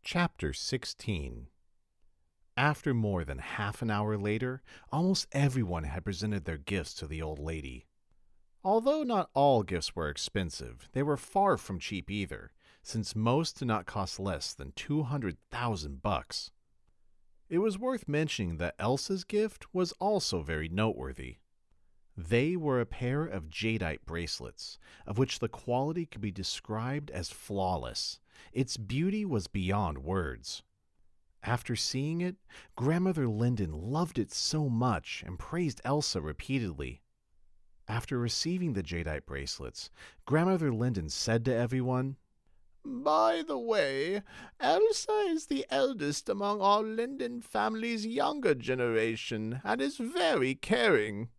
Chapter 16. After more than half an hour later, almost everyone had presented their gifts to the old lady. Although not all gifts were expensive, they were far from cheap either, since most did not cost less than 200,000 bucks. It was worth mentioning that Elsa's gift was also very noteworthy. They were a pair of jadeite bracelets, of which the quality could be described as flawless. Its beauty was beyond words. After seeing it, Grandmother Linden loved it so much and praised Elsa repeatedly. After receiving the jadeite bracelets, Grandmother Linden said to everyone, "By the way, Elsa is the eldest among our Linden family's younger generation and is very caring.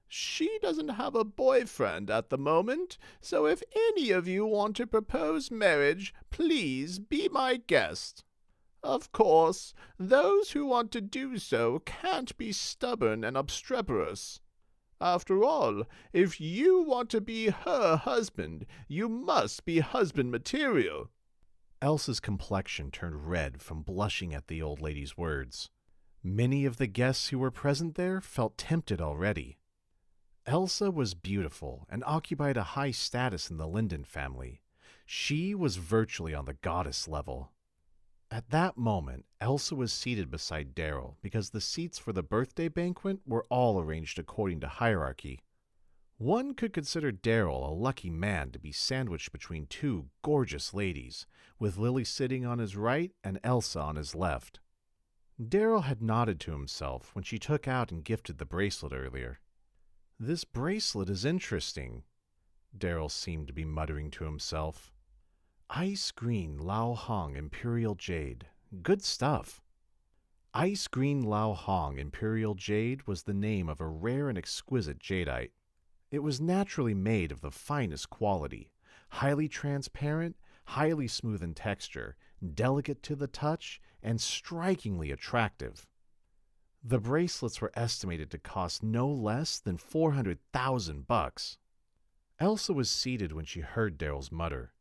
She doesn't have a boyfriend at the moment, so if any of you want to propose marriage, please be my guest. Of course, those who want to do so can't be stubborn and obstreperous. After all, if you want to be her husband, you must be husband material." Elsa's complexion turned red from blushing at the old lady's words. Many of the guests who were present there felt tempted already. Elsa was beautiful and occupied a high status in the Linden family. She was virtually on the goddess level. At that moment, Elsa was seated beside Daryl because the seats for the birthday banquet were all arranged according to hierarchy. One could consider Daryl a lucky man to be sandwiched between two gorgeous ladies, with Lily sitting on his right and Elsa on his left. Daryl had nodded to himself when she took out and gifted the bracelet earlier. "This bracelet is interesting," Daryl seemed to be muttering to himself. "Ice green Lao Hong Imperial Jade. Good stuff." Ice green Lao Hong Imperial Jade was the name of a rare and exquisite jadeite. It was naturally made of the finest quality, highly transparent, highly smooth in texture, delicate to the touch, and strikingly attractive. The bracelets were estimated to cost no less than 400,000 bucks. Elsa was seated when she heard Daryl's mutter.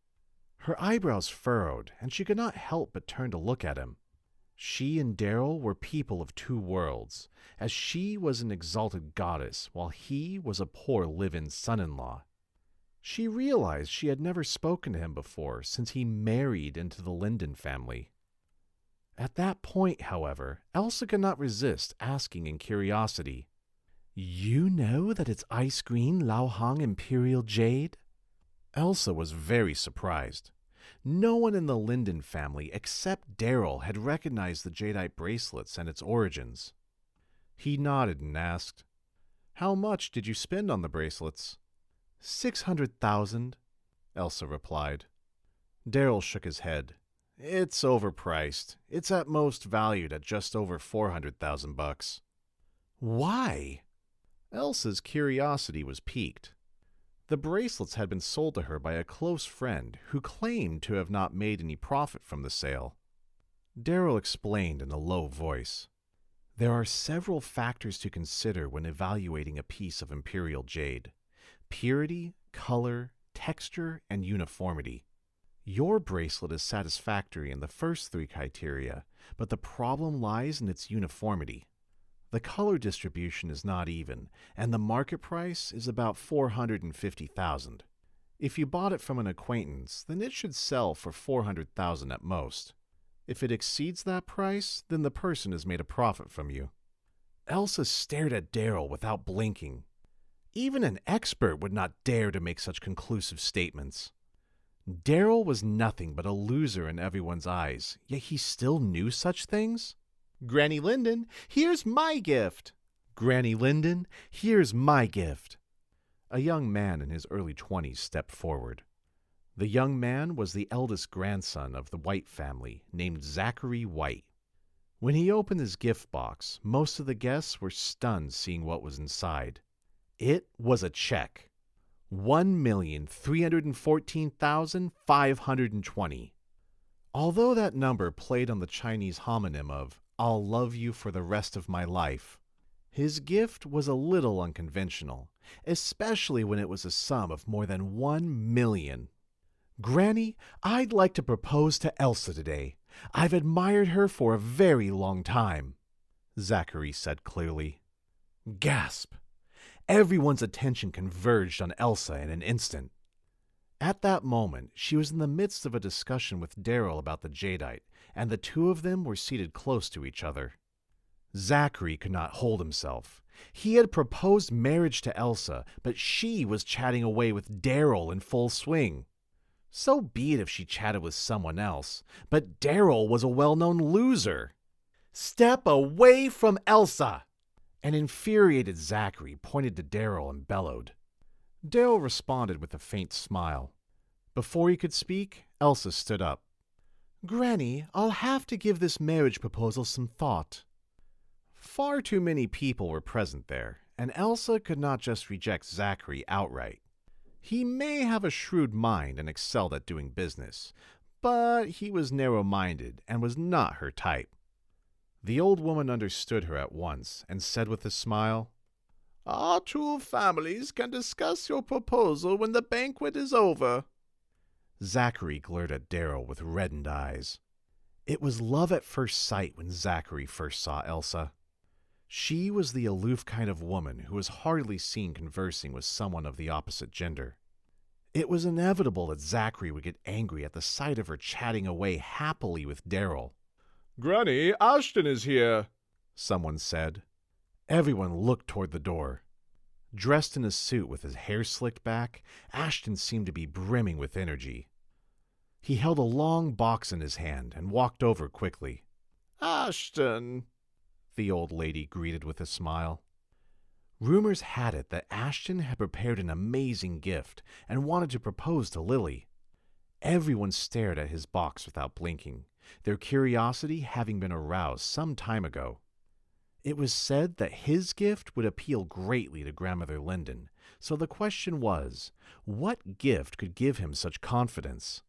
Her eyebrows furrowed, and she could not help but turn to look at him. She and Daryl were people of two worlds, as she was an exalted goddess, while he was a poor live-in son-in-law. She realized she had never spoken to him before since he married into the Linden family. At that point, however, Elsa could not resist asking in curiosity, "You know that it's ice green Lao Hong Imperial Jade?" Elsa was very surprised. No one in the Linden family except Daryl had recognized the jadeite bracelets and its origins. He nodded and asked, "How much did you spend on the bracelets?" 600,000, Elsa replied. Daryl shook his head. "It's overpriced. It's at most valued at just over 400,000 bucks." "Why?" Elsa's curiosity was piqued. The bracelets had been sold to her by a close friend who claimed to have not made any profit from the sale. Daryl explained in a low voice. There are several factors to consider when evaluating a piece of imperial jade: purity, color, texture, and uniformity. Your bracelet is satisfactory in the first three criteria, but the problem lies in its uniformity. The color distribution is not even, and the market price is about 450,000. If you bought it from an acquaintance, then it should sell for 400,000 at most. If it exceeds that price, then the person has made a profit from you. Elsa stared at Daryl without blinking. Even an expert would not dare to make such conclusive statements. Daryl was nothing but a loser in everyone's eyes, yet he still knew such things? "Granny Linden, here's my gift!" "Granny Linden, here's my gift!" A young man in his early 20s stepped forward. The young man was the eldest grandson of the White family, named Zachary White. When he opened his gift box, most of the guests were stunned seeing what was inside. It was a check. 1,314,520. Although that number played on the Chinese homonym of "I'll love you for the rest of my life," his gift was a little unconventional, especially when it was a sum of more than 1 million. "Granny, I'd like to propose to Elsa today. I've admired her for a very long time, Zachary said clearly. Gasp! Everyone's attention converged on Elsa in an instant. At that moment, she was in the midst of a discussion with Darryl about the jadeite, and the two of them were seated close to each other. Zachary could not hold himself. He had proposed marriage to Elsa, but she was chatting away with Darryl in full swing. So be it if she chatted with someone else, but Darryl was a well-known loser. Step away from Elsa! An infuriated Zachary pointed to Darryl and bellowed. Darryl responded with a faint smile. Before he could speak, Elsa stood up. Granny, I'll have to give this marriage proposal some thought. Far too many people were present there, and Elsa could not just reject Zachary outright. He may have a shrewd mind and excelled at doing business, but he was narrow-minded and was not her type. The old woman understood her at once and said with a smile, Our two families can discuss your proposal when the banquet is over. Zachary glared at Darryl with reddened eyes. It was love at first sight when Zachary first saw Elsa. She was the aloof kind of woman who was hardly seen conversing with someone of the opposite gender. It was inevitable that Zachary would get angry at the sight of her chatting away happily with Darryl. Granny, Ashton is here, someone said. Everyone looked toward the door. Dressed in a suit with his hair slicked back, Ashton seemed to be brimming with energy. He held a long box in his hand and walked over quickly. Ashton, the old lady greeted with a smile. Rumors had it that Ashton had prepared an amazing gift and wanted to propose to Lily. Everyone stared at his box without blinking, their curiosity having been aroused some time ago. It was said that his gift would appeal greatly to Grandmother Linden, so the question was, what gift could give him such confidence?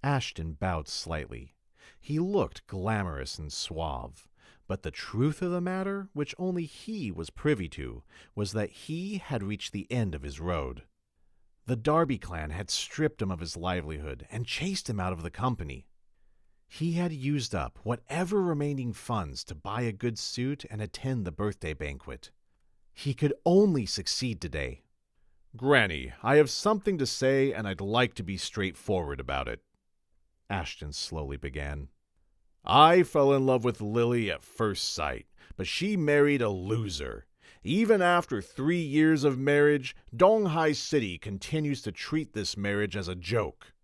Ashton bowed slightly. He looked glamorous and suave, but the truth of the matter, which only he was privy to, was that he had reached the end of his road. The Darby clan had stripped him of his livelihood and chased him out of the company. He had used up whatever remaining funds to buy a good suit and attend the birthday banquet. He could only succeed today. Granny, I have something to say, and I'd like to be straightforward about it, Ashton slowly began. I fell in love with Lily at first sight, but she married a loser. Even after 3 years of marriage, Donghai City continues to treat this marriage as a joke.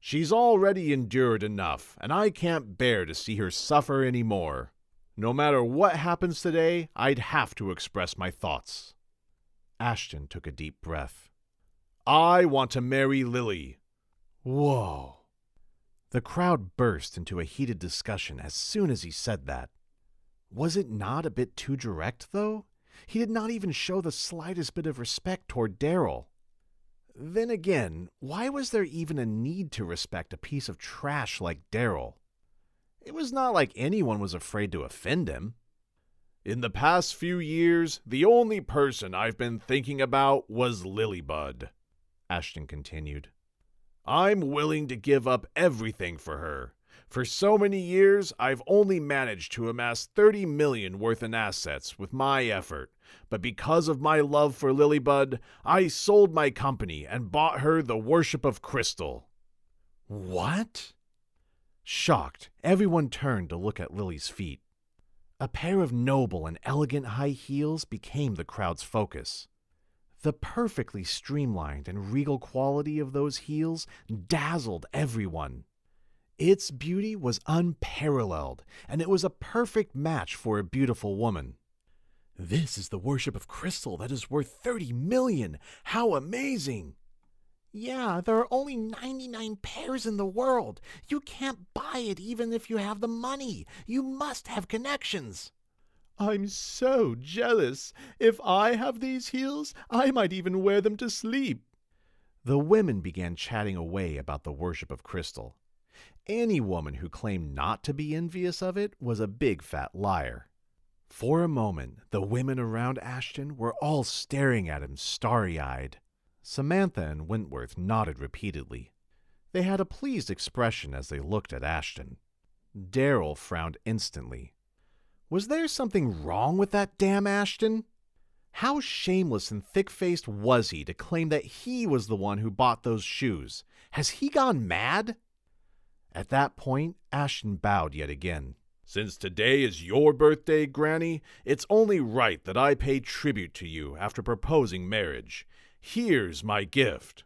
She's already endured enough, and I can't bear to see her suffer any more. No matter what happens today, I'd have to express my thoughts. Ashton took a deep breath. I want to marry Lily. Whoa. The crowd burst into a heated discussion as soon as he said that. Was it not a bit too direct, though? He did not even show the slightest bit of respect toward Darryl. Then again, why was there even a need to respect a piece of trash like Darryl? It was not like anyone was afraid to offend him. In the past few years, the only person I've been thinking about was Lilybud, Ashton continued. I'm willing to give up everything for her. For so many years, I've only managed to amass $30 million worth in assets with my effort. But because of my love for Lilybud, I sold my company and bought her the worship of crystal. What? Shocked, everyone turned to look at Lily's feet. A pair of noble and elegant high heels became the crowd's focus. The perfectly streamlined and regal quality of those heels dazzled everyone. Its beauty was unparalleled, and it was a perfect match for a beautiful woman. This is the worship of crystal that is worth $30 million. How amazing! Yeah, there are only 99 pairs in the world. You can't buy it even if you have the money. You must have connections. I'm so jealous. If I have these heels, I might even wear them to sleep. The women began chatting away about the worship of crystal. Any woman who claimed not to be envious of it was a big fat liar. For a moment, the women around Ashton were all staring at him starry-eyed. Samantha and Wentworth nodded repeatedly. They had a pleased expression as they looked at Ashton. Darryl frowned instantly. Was there something wrong with that damn Ashton? How shameless and thick-faced was he to claim that he was the one who bought those shoes? Has he gone mad? At that point, Ashton bowed yet again. Since today is your birthday, Granny, it's only right that I pay tribute to you after proposing marriage. Here's my gift.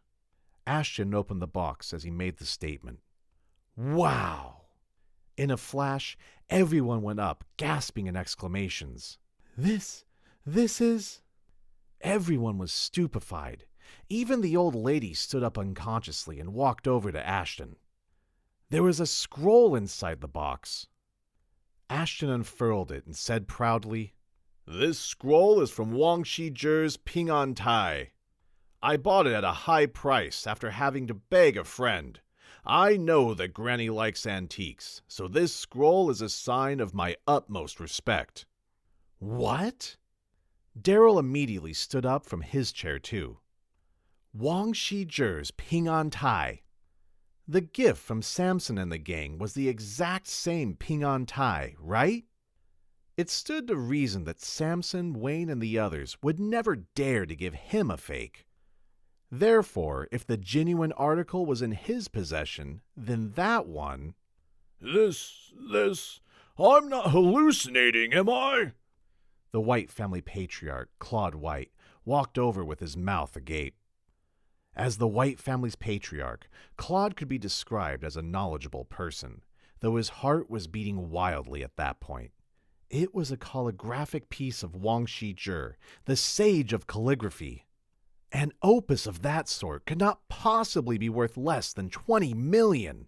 Ashton opened the box as he made the statement. Wow! In a flash, everyone went up, gasping in exclamations. This is... Everyone was stupefied. Even the old lady stood up unconsciously and walked over to Ashton. There was a scroll inside the box. Ashton unfurled it and said proudly, This scroll is from Wang Shizhi's Ping On Tai. I bought it at a high price after having to beg a friend. I know that Granny likes antiques, so this scroll is a sign of my utmost respect. What? Darryl immediately stood up from his chair too. Wang Shizhi's Ping On Tai. The gift from Samson and the gang was the exact same Ping On Tai, right? It stood to reason that Samson, Wayne, and the others would never dare to give him a fake. Therefore, if the genuine article was in his possession, then that one... I'm not hallucinating, am I? The White family patriarch, Claude White, walked over with his mouth agape. As the White family's patriarch, Claude could be described as a knowledgeable person, though his heart was beating wildly at that point. It was a calligraphic piece of Wang Shizhi, the sage of calligraphy. An opus of that sort could not possibly be worth less than $20 million.